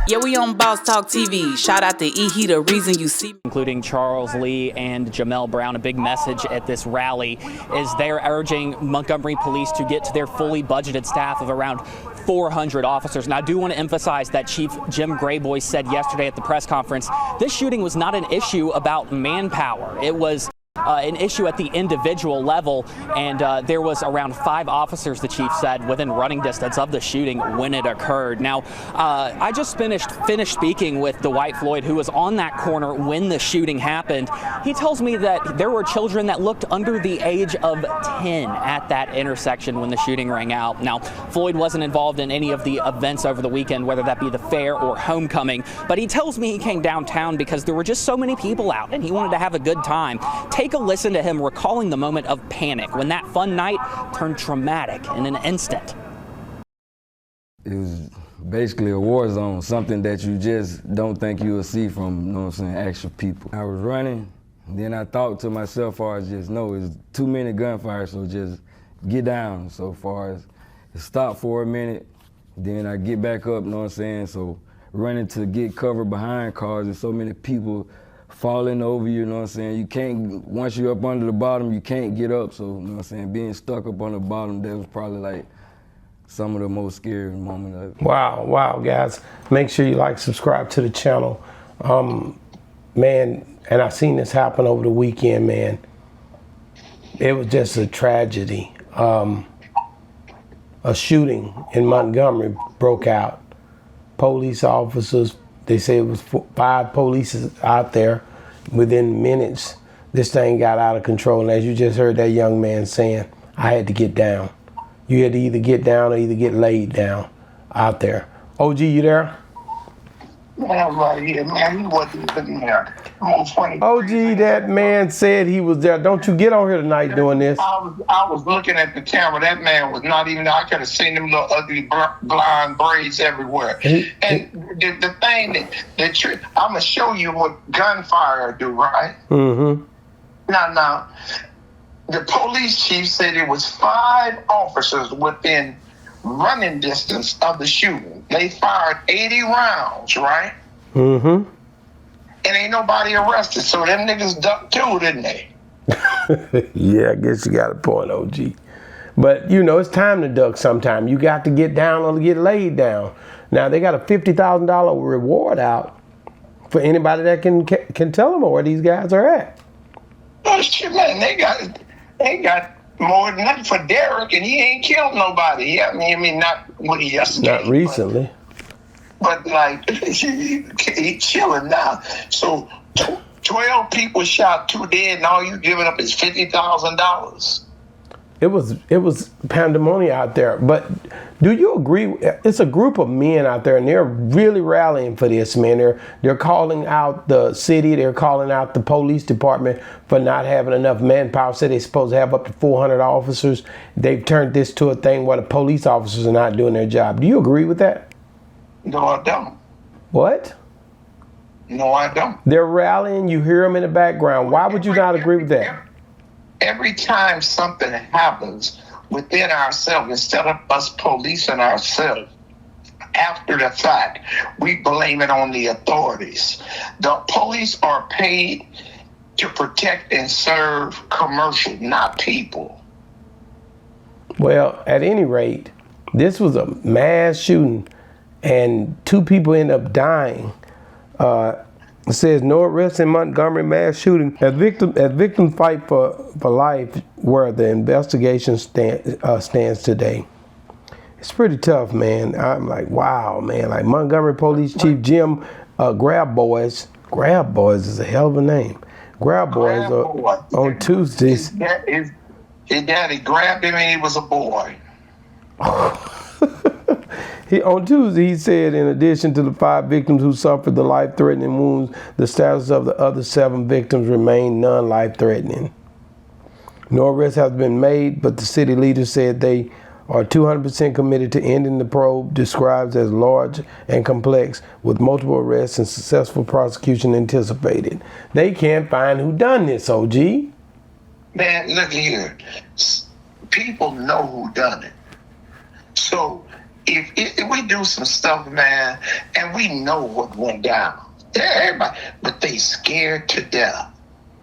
Yeah, we on Boss Talk TV. Shout out to E. He the reason you see me. Including Charles Lee and Jamel Brown. A big message at this rally is they're urging Montgomery police to get to their fully budgeted staff of around 400 officers. Now, I do want to emphasize that Chief Jim Grayboy said yesterday at the press conference, this shooting was not an issue about manpower. It was an issue at the individual level, and there was around 5 officers, the chief said, within running distance of the shooting when it occurred. Now, I just finished speaking with Dwight Floyd, who was on that corner when the shooting happened. He tells me that there were children that looked under the age of 10 at that intersection when the shooting rang out. Now, Floyd wasn't involved in any of the events over the weekend, whether that be the fair or homecoming, but he tells me he came downtown because there were just so many people out and he wanted to have a good time. Take a listen to him recalling the moment of panic when that fun night turned traumatic in an instant. It was basically a war zone, something that you just don't think you will see from, you know what I'm saying, actual people. I was running, then I thought to myself, far as just, no, it's too many gunfire, so just get down. So far as it stopped for a minute, then I get back up, you know what I'm saying, so running to get cover behind cars and so many people falling over you, you know what I'm saying? You can't, once you're up under the bottom, you can't get up. So, you know what I'm saying, being stuck up on the bottom, that was probably like some of the most scary moments of it. Wow, guys. Make sure you like, subscribe to the channel. Man, and I seen this happen over the weekend, man. It was just a tragedy. A shooting in Montgomery broke out. Police officers, they say it was 5 police out there. Within minutes, this thing got out of control. And as you just heard that young man saying, I had to get down. You had to either get down or either get laid down out there. OG, you there? Man, I'm right here, man. He wasn't even there. OG, that man said he was there. Don't you get on here tonight doing this. I was looking at the camera. That man was not even there. I could have seen them little ugly blonde braids everywhere. And the thing that I'm going to show you what gunfire do, right? Mm-hmm. Now, the police chief said it was 5 officers within running distance of the shooting. They fired 80 rounds, right? Mm-hmm. And ain't nobody arrested, so them niggas ducked too, didn't they? Yeah, I guess you got a point, OG. But, you know, it's time to duck sometime. You got to get down or get laid down. Now, they got a $50,000 reward out for anybody that can tell them where these guys are at. Oh, shit, man, they got more than that for Derek, and he ain't killed nobody. Yeah, I mean, not what he yesterday. Not recently. But like, he chilling now. So 12 people shot, 2 dead, and all you giving up is $50,000. It was pandemonium out there. But do you agree? It's a group of men out there, and they're really rallying for this, man. They're calling out the city. They're calling out the police department for not having enough manpower. Said they're supposed to have up to 400 officers. They've turned this to a thing where the police officers are not doing their job. Do you agree with that? No, I don't. What? No, I don't. They're rallying. You hear them in the background. Why would you not agree with that? Every time something happens within ourselves, instead of us policing ourselves, after the fact, we blame it on the authorities. The police are paid to protect and serve commercial, not people. Well, at any rate, this was a mass shooting, and 2 people end up dying. It says no arrests in Montgomery mass shooting as victims fight for life, where the investigation stands today. It's pretty tough, man. I'm like, wow, man. Like Montgomery Police Chief Jim Grayboy is a hell of a name. Grayboy on Tuesdays. His daddy grabbed him and he was a boy. On Tuesday, he said, in addition to the 5 victims who suffered the life-threatening wounds, the status of the other 7 victims remained non-life-threatening. No arrest has been made, but the city leaders said they are 200% committed to ending the probe, described as large and complex, with multiple arrests and successful prosecution anticipated. They can't find who done this, OG. Man, look here. People know who done it. So if we do some stuff, man, and we know what went down, everybody, but they scared to death.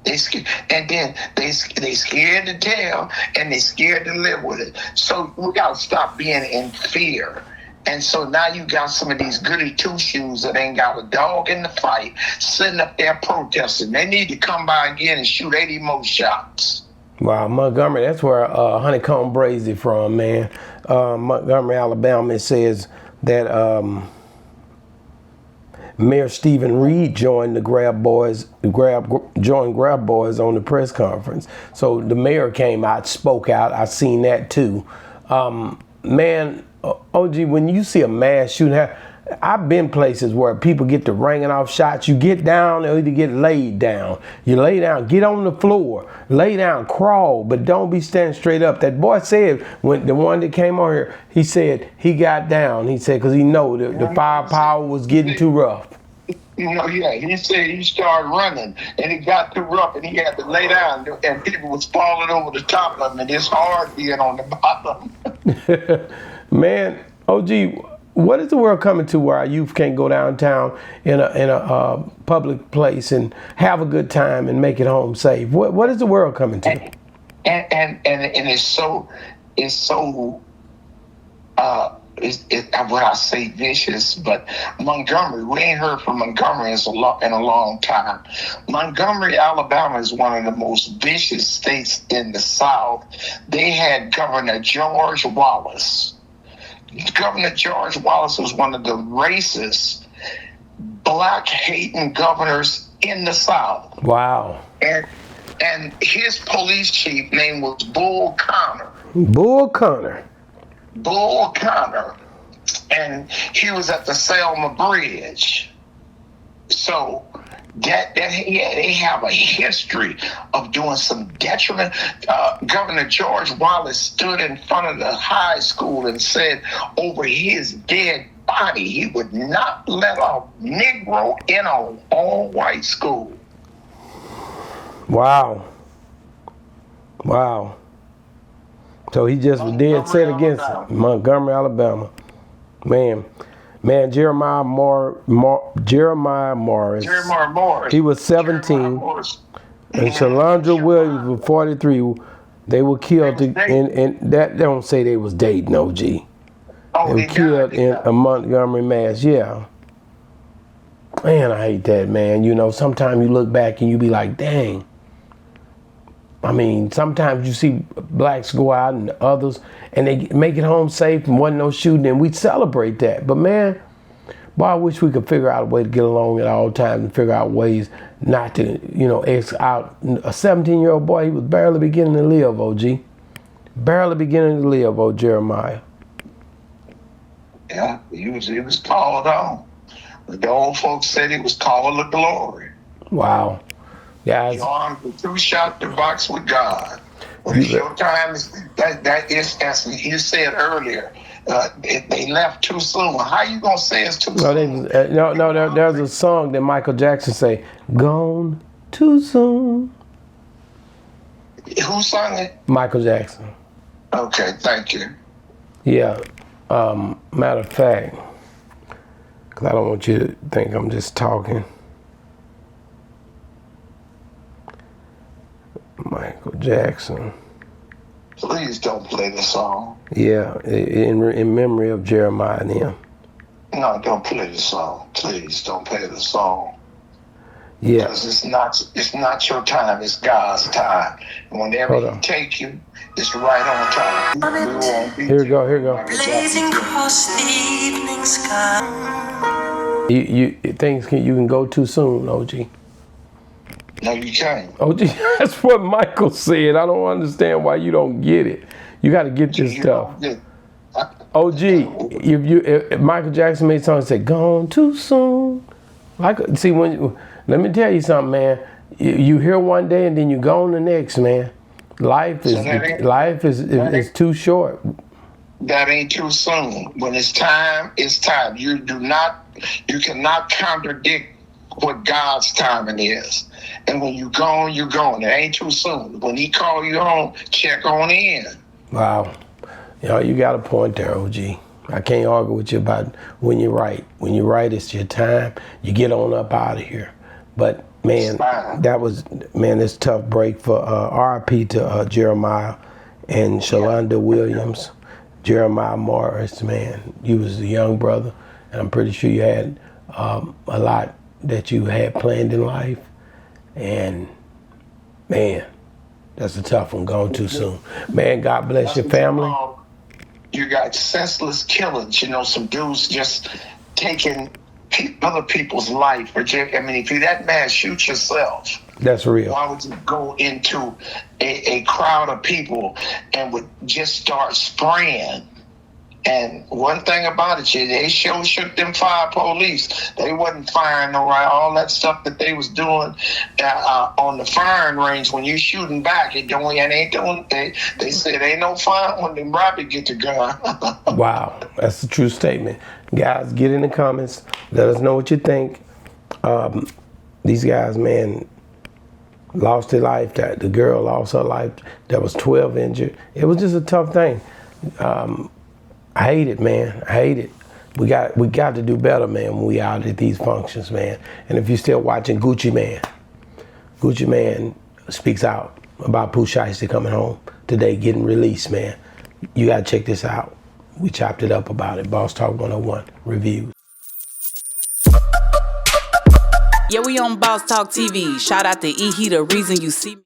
They scared, and then they scared to tell, and they scared to live with it. So we gotta stop being in fear. And so now you got some of these goody two-shoes that ain't got a dog in the fight sitting up there protesting. They need to come by again and shoot 80 more shots. Wow, Montgomery, that's where Honeycomb Brazy from, man. Montgomery, Alabama, it says that Mayor Stephen Reed joined Grab Boys on the press conference. So the mayor came out, spoke out. I seen that too. Man, OG, when you see a mass shooting, I've been places where people get to ringing off shots. You get down or you get laid down. You lay down, get on the floor, lay down, crawl, but don't be standing straight up. That boy said, when the one that came on here, he said he got down. He said, because he know the firepower was getting too rough. He said he started running and it got too rough and he had to lay down and people was falling over the top of him and it's hard being on the bottom. Man, OG, what is the world coming to where our youth can't go downtown in a public place and have a good time and make it home safe? What is the world coming to? And it's so what I say vicious, but Montgomery, we ain't heard from Montgomery in a long time. Montgomery, Alabama is one of the most vicious states in the South. They had Governor George Wallace. Governor George Wallace was one of the racist, black-hating governors in the South. Wow. And his police chief name was Bull Connor. Bull Connor. And he was at the Selma Bridge. So they have a history of doing some detriment. Governor George Wallace stood in front of the high school and said over his dead body he would not let a Negro in an all-white school. Wow. So he just was dead set against Montgomery, Alabama. Man, Jeremiah Morris. He was 17. And Shalandra Williams was 43. They were killed, and that don't say they was dating, OG. They were killed in a Montgomery mass, yeah. Man, I hate that, man. You know, sometimes you look back and you be like, dang. I mean, sometimes you see blacks go out and others, and they make it home safe and wasn't no shooting, and we celebrate that. But man, boy, I wish we could figure out a way to get along at all times and figure out ways not to, X out. A 17-year-old boy, he was barely beginning to live, OG. Barely beginning to live, oh Jeremiah. Yeah, he was called on. The old folks said he was called to glory. Wow. Guys, he armed with 2 shots to box with God. When it's your time, that is, as you said earlier, they left too soon. How you gonna say it's too soon? There's a song that Michael Jackson say, "Gone too soon." Who sung it? Michael Jackson. Okay, thank you. Yeah. Matter of fact, because I don't want you to think I'm just talking. Michael Jackson. Please don't play the song. Yeah, in memory of Jeremiah and him. No, don't play the song. Please don't play the song. Yeah. Because it's not your time, it's God's time. And whenever He take you, it's right on time. Here we go. Blazing across the evening sky. You can go too soon, OG. No, you can't. OG, that's what Michael said. I don't understand why you don't get it. You got to get this stuff. OG, if Michael Jackson made something and said, "Gone too soon," let me tell you something, man. You hear one day and then you go on the next, man. Life is too short. That ain't too soon. When it's time, it's time. You cannot contradict what God's timing is. And when you gone, you gone. It ain't too soon. When He call you home, check on in. Wow. You got a point there, OG. I can't argue with you about when you're right. When you're right, it's your time. You get on up out of here. But man, it's a tough break for RIP to Jeremiah and Shalonda Williams. Jeremiah Morris, man, you was a young brother, and I'm pretty sure you had a lot that you had planned in life. And man, that's a tough one, gone too soon. Man, God bless your family. You got senseless killings, some dudes just taking other people's life. If you're that mad, shoot yourself. That's real. Why would you go into a crowd of people and would just start spraying? And one thing about it, they shook them fire police. They wasn't firing all that stuff that they was doing on the firing range. When you shooting back, they said ain't no fire when them rabbit get the gun. Wow, that's a true statement. Guys, get in the comments. Let us know what you think. These guys, man, lost their life. The girl lost her life. There was 12 injured. It was just a tough thing. I hate it, man. I hate it. We got to do better, man, when we out at these functions, man. And if you're still watching Gucci Man speaks out about Pooh Shiesty coming home today, getting released, man. You got to check this out. We chopped it up about it. Boss Talk 101 reviews. Yeah, we on Boss Talk TV. Shout out to E. He the reason you see me.